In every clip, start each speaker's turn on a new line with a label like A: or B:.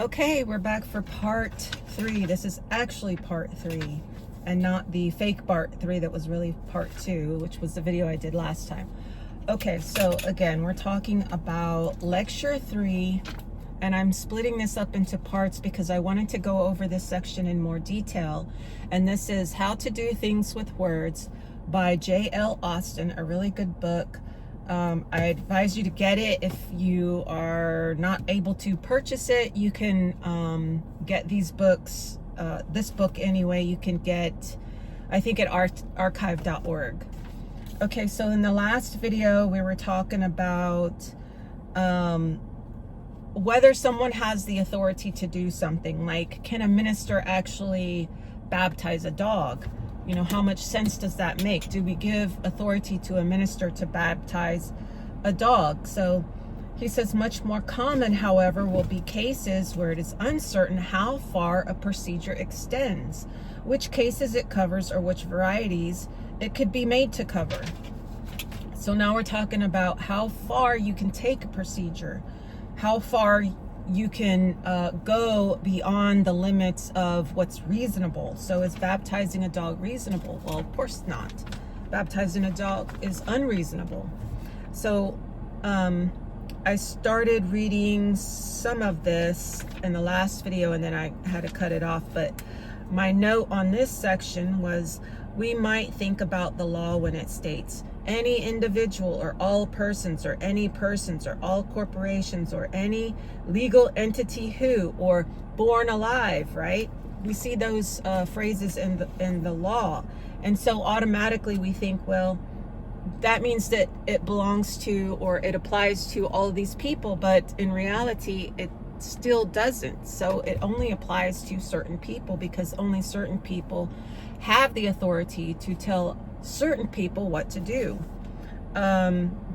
A: Okay, we're back for part 3. This is actually part 3 and not the fake part 3 that was really part 2, which was the video I did last time. Okay, so again, we're talking about lecture 3, and I'm splitting this up into parts because I wanted to go over this section in more detail. And this is How to Do Things with Words by J.L. Austin, a really good book. I advise you to get it. If you are not able to purchase it, you can get these books, this book anyway, you can get, I think, at archive.org. Okay, so in the last video, we were talking about whether someone has the authority to do something, like can a minister actually baptize a dog? You know, how much sense does that make? Do we give authority to a minister to baptize a dog? So he says, much more common, however, will be cases where it is uncertain how far a procedure extends, which cases it covers, or which varieties it could be made to cover. So now we're talking about how far you can take a procedure, how far you can go beyond the limits of what's reasonable. So is baptizing a dog reasonable? Well, of course not. Baptizing a dog is unreasonable. So I started reading some of this in the last video and then I had to cut it off. But my note on this section was, we might think about the law when it states any individual or all persons or any persons or all corporations or any legal entity who, or born alive, right? We see those phrases in the law. And so automatically we think, well, that means that it belongs to, or it applies to all of these people, but in reality, it still doesn't. So it only applies to certain people because only certain people have the authority to tell certain people what to do.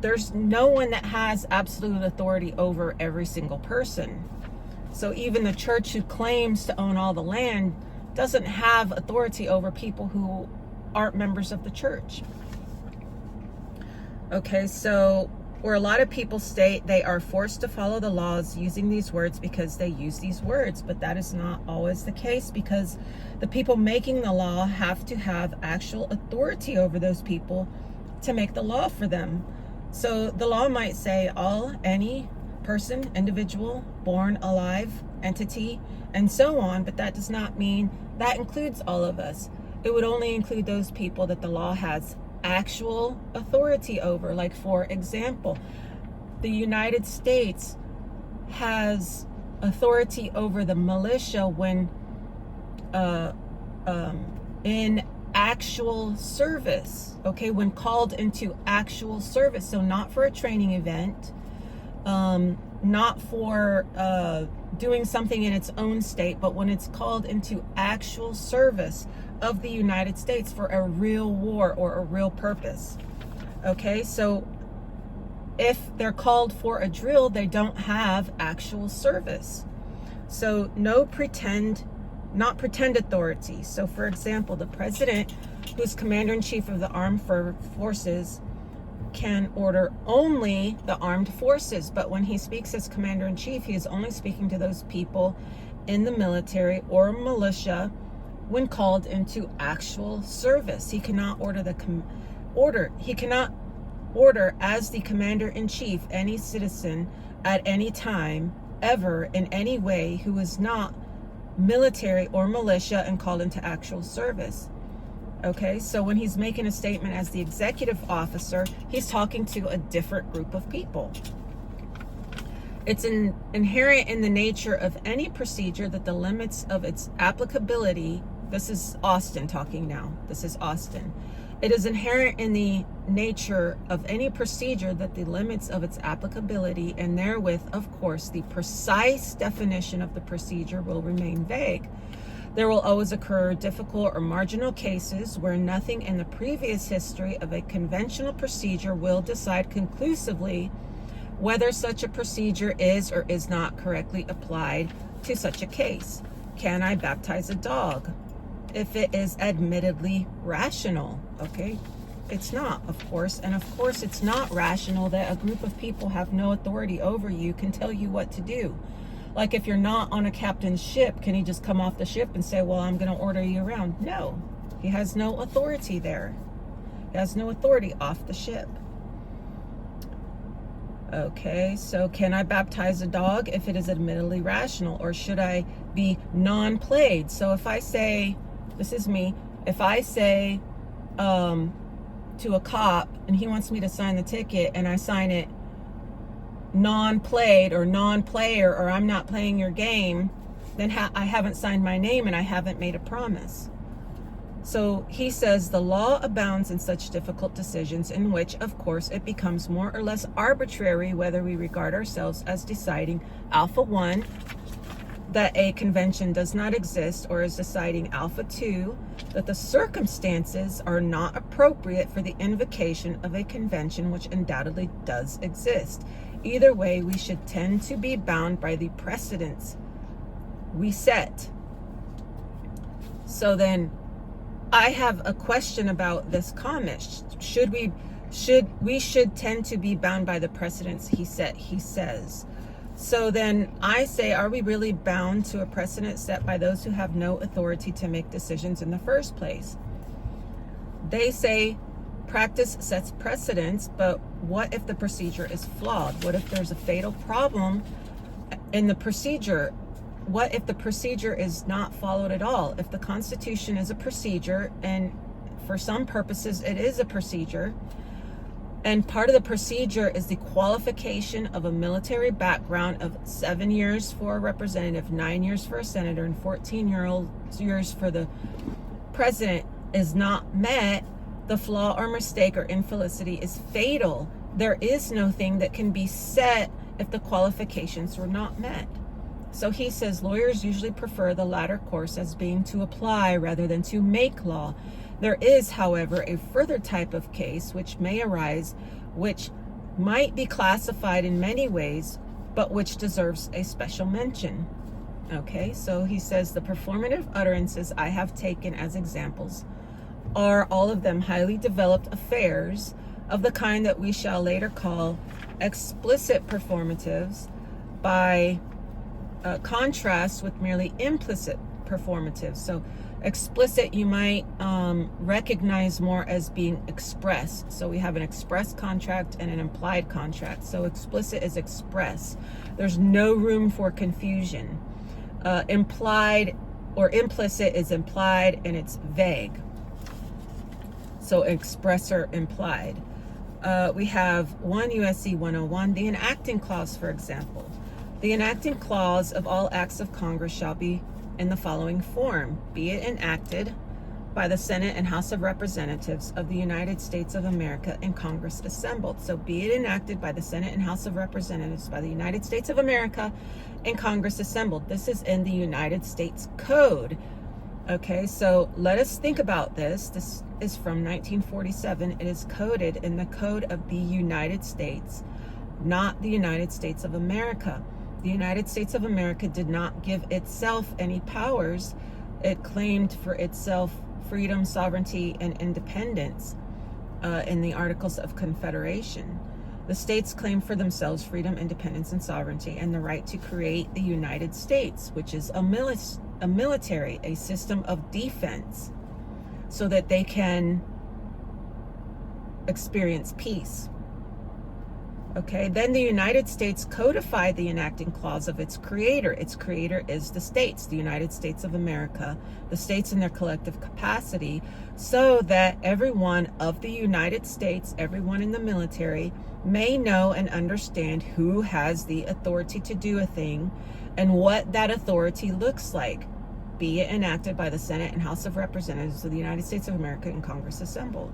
A: There's no one that has absolute authority over every single person. So even the church who claims to own all the land doesn't have authority over people who aren't members of the church. Okay, so where a lot of people state they are forced to follow the laws using these words because they use these words, but that is not always the case, because the people making the law have to have actual authority over those people to make the law for them. So the law might say any person, individual, born alive, entity, and so on, but that does not mean that includes all of us. It would only include those people that the law has actual authority over. Like, for example, the United States has authority over the militia when in actual service, okay, when called into actual service. So not for a training event, not for doing something in its own state, but when it's called into actual service of the United States for a real war or a real purpose. Okay, so if they're called for a drill, they don't have actual service. So not pretend authority. So for example, the president, who's commander-in-chief of the armed forces, can order only the armed forces, but when he speaks as commander-in-chief, he is only speaking to those people in the military or militia when called into actual service. He cannot he cannot order as the commander-in-chief any citizen at any time ever in any way who is not military or militia and called into actual service. Okay, so when he's making a statement as the executive officer, he's talking to a different group of people. It's inherent in the nature of any procedure that the limits of its applicability, this is Austin talking now, this is Austin. It is inherent in the nature of any procedure that the limits of its applicability, and therewith, of course, the precise definition of the procedure, will remain vague. There will always occur difficult or marginal cases where nothing in the previous history of a conventional procedure will decide conclusively whether such a procedure is or is not correctly applied to such a case. Can I baptize a dog? If it is admittedly rational, okay? It's not, of course. And of course, it's not rational that a group of people have no authority over you can tell you what to do. Like if you're not on a captain's ship, can he just come off the ship and say, well, I'm going to order you around? No, he has no authority there. He has no authority off the ship. Okay, so can I baptize a dog if it is admittedly rational, or should I be non-played? So if I say, this is me, if I say to a cop and he wants me to sign the ticket and I sign it non-played or non-player, or I'm not playing your game, then I haven't signed my name and I haven't made a promise. So he says the law abounds in such difficult decisions in which, of course, it becomes more or less arbitrary whether we regard ourselves as deciding alpha 1, that a convention does not exist, or as deciding alpha 2, that the circumstances are not appropriate for the invocation of a convention which undoubtedly does exist. Either way, we should tend to be bound by the precedents we set. So then I have a question about this comment. Should we tend to be bound by the precedents he says. So then I say, are we really bound to a precedent set by those who have no authority to make decisions in the first place? They say practice sets precedents, but what if the procedure is flawed? What if there's a fatal problem in the procedure? What if the procedure is not followed at all? If the Constitution is a procedure, and for some purposes it is a procedure, and part of the procedure is the qualification of a military background of 7 years for a representative, 9 years for a senator, and 14 years for the president is not met, the flaw or mistake or infelicity is fatal. There is no thing that can be set if the qualifications were not met. So he says lawyers usually prefer the latter course as being to apply rather than to make law. There is, however, a further type of case which may arise, which might be classified in many ways, but which deserves a special mention. Okay, so he says the performative utterances I have taken as examples are all of them highly developed affairs of the kind that we shall later call explicit performatives, by contrast with merely implicit performatives. So explicit you might recognize more as being express. So we have an express contract and an implied contract. So explicit is express. There's no room for confusion. Implied or implicit is implied and it's vague. So express or implied. We have 1 USC 101, the enacting clause, for example. The enacting clause of all acts of Congress shall be in the following form: be it enacted by the Senate and House of Representatives of the United States of America and Congress assembled. So be it enacted by the Senate and House of Representatives by the United States of America and Congress assembled. This is in the United States Code. Okay, so let us think about this. This is from 1947. It is coded in the Code of the United States, not the United States of America. The United States of America did not give itself any powers. It claimed for itself freedom, sovereignty, and independence in the Articles of Confederation. The states claim for themselves freedom, independence, and sovereignty, and the right to create the United States, which is a military, a system of defense, so that they can experience peace. Okay, then the United States codified the enacting clause of its creator. Its creator is the states, the United States of America, the states in their collective capacity, so that everyone of the United States, everyone in the military, may know and understand who has the authority to do a thing and what that authority looks like, be it enacted by the Senate and House of Representatives of the United States of America and Congress assembled.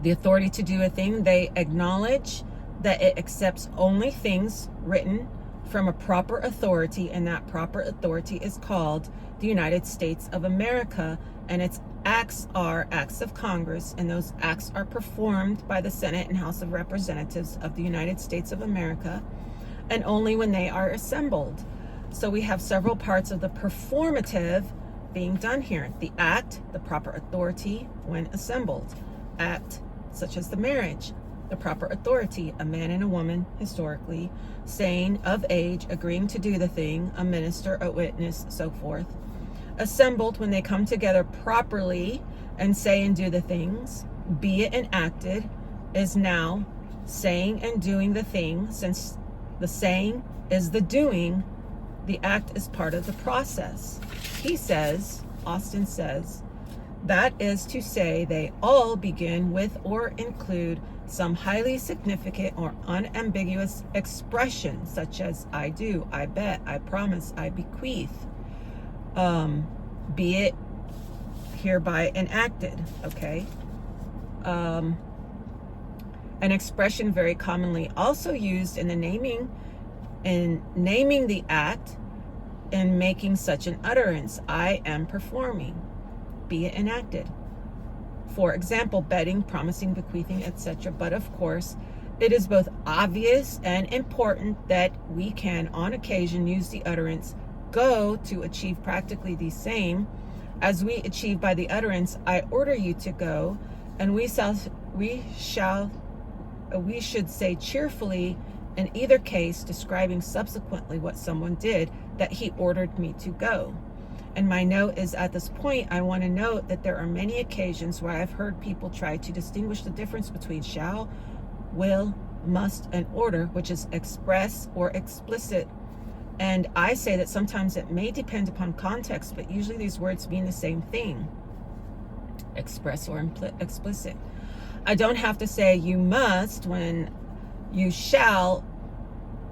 A: The authority to do a thing, they acknowledge that it accepts only things written from a proper authority, and that proper authority is called the United States of America, and its acts are acts of Congress, and those acts are performed by the Senate and House of Representatives of the United States of America, and only when they are assembled. So we have several parts of the performative being done here. The act, the proper authority when assembled. Act, such as the marriage. the proper authority, a man and a woman, historically, saying, of age, agreeing to do the thing, a minister, a witness, so forth. Assembled when they come together properly and say and do the things. Be it enacted is now saying and doing the thing. Since the saying is the doing, the act is part of the process. He says, Austin says, that is to say, they all begin with or include some highly significant or unambiguous expression, such as I do, I bet, I promise, I bequeath, be it hereby enacted, okay? An expression very commonly also used in naming the act and making such an utterance, I am performing, be it enacted. For example, betting, promising, bequeathing, etc. But of course, it is both obvious and important that we can, on occasion, use the utterance go to achieve practically the same as we achieve by the utterance I order you to go, and we should say cheerfully in either case, describing subsequently what someone did, that he ordered me to go. And my note is, at this point, I want to note that there are many occasions where I've heard people try to distinguish the difference between shall, will, must, and order, which is express or explicit. And I say that sometimes it may depend upon context, but usually these words mean the same thing, express or explicit. I don't have to say you must when you shall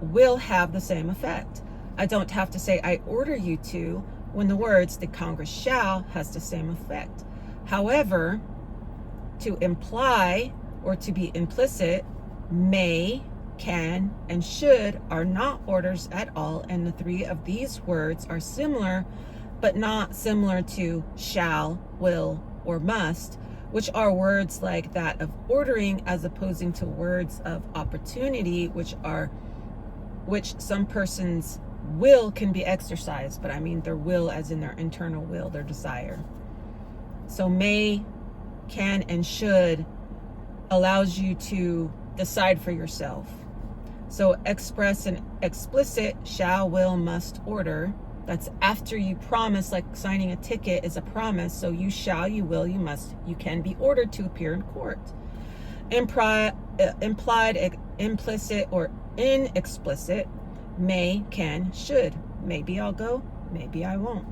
A: will have the same effect. I don't have to say I order you to when the words the Congress shall has the same effect. However, to imply or to be implicit, may, can, and should are not orders at all, and the three of these words are similar, but not similar to shall, will, or must, which are words like that of ordering, as opposing to words of opportunity, which some persons will can be exercised, but I mean their will as in their internal will, their desire. So may, can, and should allows you to decide for yourself. So express and explicit, shall, will, must, order. That's after you promise, like signing a ticket is a promise. So you shall, you will, you must, you can be ordered to appear in court. Implied, implicit, or inexplicit, may, can, should. Maybe I'll go, maybe I won't.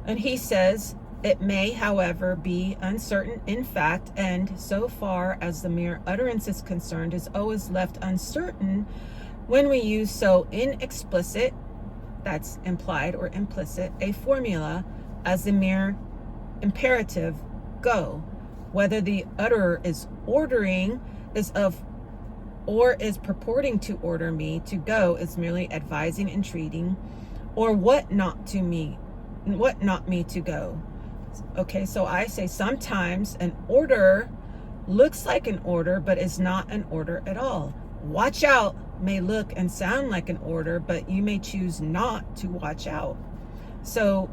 A: And he says, it may, however, be uncertain in fact, and so far as the mere utterance is concerned, is always left uncertain when we use so inexplicit, that's implied or implicit, a formula as the mere imperative, go. Whether the utterer is ordering or is purporting to order me to go, is merely advising, entreating, or what not me to go. Okay, so I say sometimes an order looks like an order, but is not an order at all. Watch out may look and sound like an order, but you may choose not to watch out. So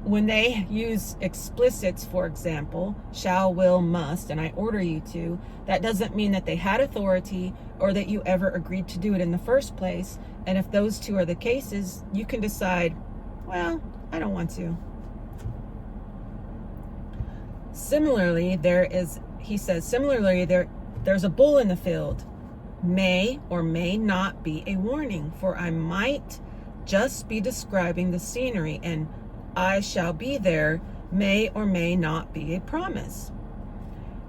A: when they use explicits, for example, shall, will, must, and I order you to, that doesn't mean that they had authority or that you ever agreed to do it in the first place. And if those two are the cases, you can decide, well, I don't want to. Similarly, there's a bull in the field. May or may not be a warning, for I might just be describing the scenery, and I shall be there may or may not be a promise.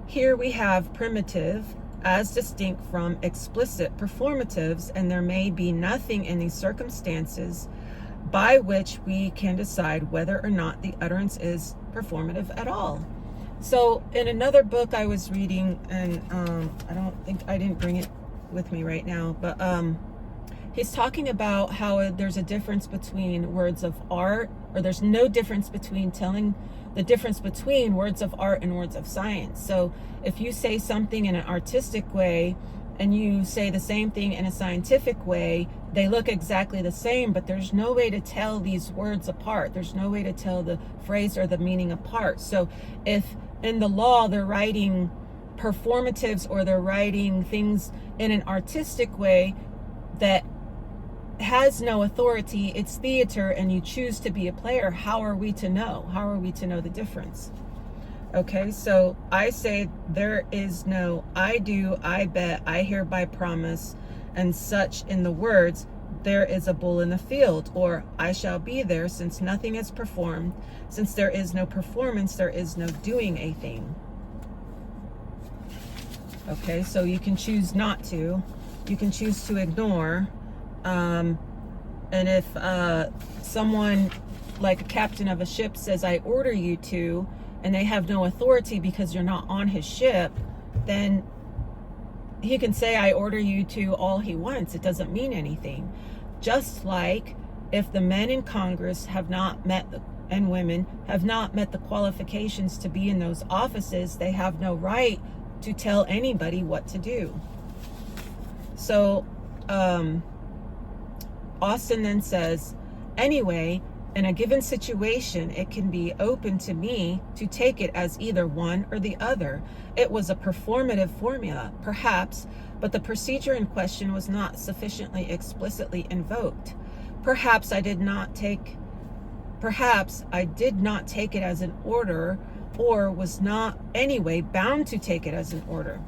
A: Here we have primitive as distinct from explicit performatives, and there may be nothing in these circumstances by which we can decide whether or not the utterance is performative at all. So in another book I was reading, and I didn't bring it with me right now, but he's talking about how there's a difference between words of art, or there's no difference between telling the difference between words of art and words of science. So if you say something in an artistic way and you say the same thing in a scientific way, they look exactly the same, but there's no way to tell these words apart. There's no way to tell the phrase or the meaning apart. So if in the law they're writing performatives, or they're writing things in an artistic way that has no authority. It's theater, and you choose to be a player. How are we to know? How are we to know the difference? Okay, so I say there is no I do, I bet, I hereby promise, and such in the words, there is a bull in the field, or I shall be there, since nothing is performed. Since there is no performance, there is no doing a thing. Okay, so you can choose not to. You can choose to ignore. And if someone like a captain of a ship says, I order you to, and they have no authority because you're not on his ship, then he can say, I order you to, all he wants. It doesn't mean anything. Just like if the men in Congress have not met, and women have not met the qualifications to be in those offices, they have no right to tell anybody what to do. So Austin then says, anyway, in a given situation, it can be open to me to take it as either one or the other. It was a performative formula, perhaps, but the procedure in question was not sufficiently explicitly invoked. Perhaps I did not take it as an order, or was not anyway bound to take it as an order.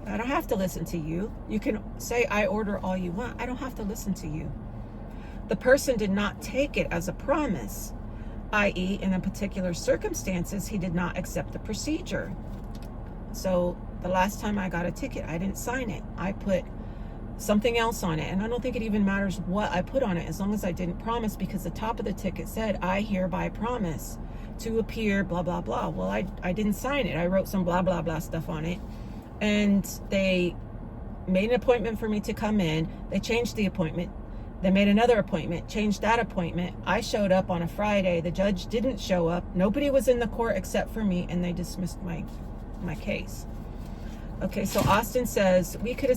A: I don't have to listen to you. You can say I order all you want. I don't have to listen to you. The person did not take it as a promise, i.e., in a particular circumstances, he did not accept the procedure. So the last time I got a ticket, I didn't sign it. I put something else on it, and I don't think it even matters what I put on it, as long as I didn't promise, because the top of the ticket said, I hereby promise to appear, blah, blah, blah. Well, I didn't sign it. I wrote some blah, blah, blah stuff on it, and they made an appointment for me to come in. They changed the appointment. They made another appointment, changed that appointment. I showed up on a Friday. The judge didn't show up. Nobody was in the court except for me, and they dismissed my case. Okay, so Austin says, we could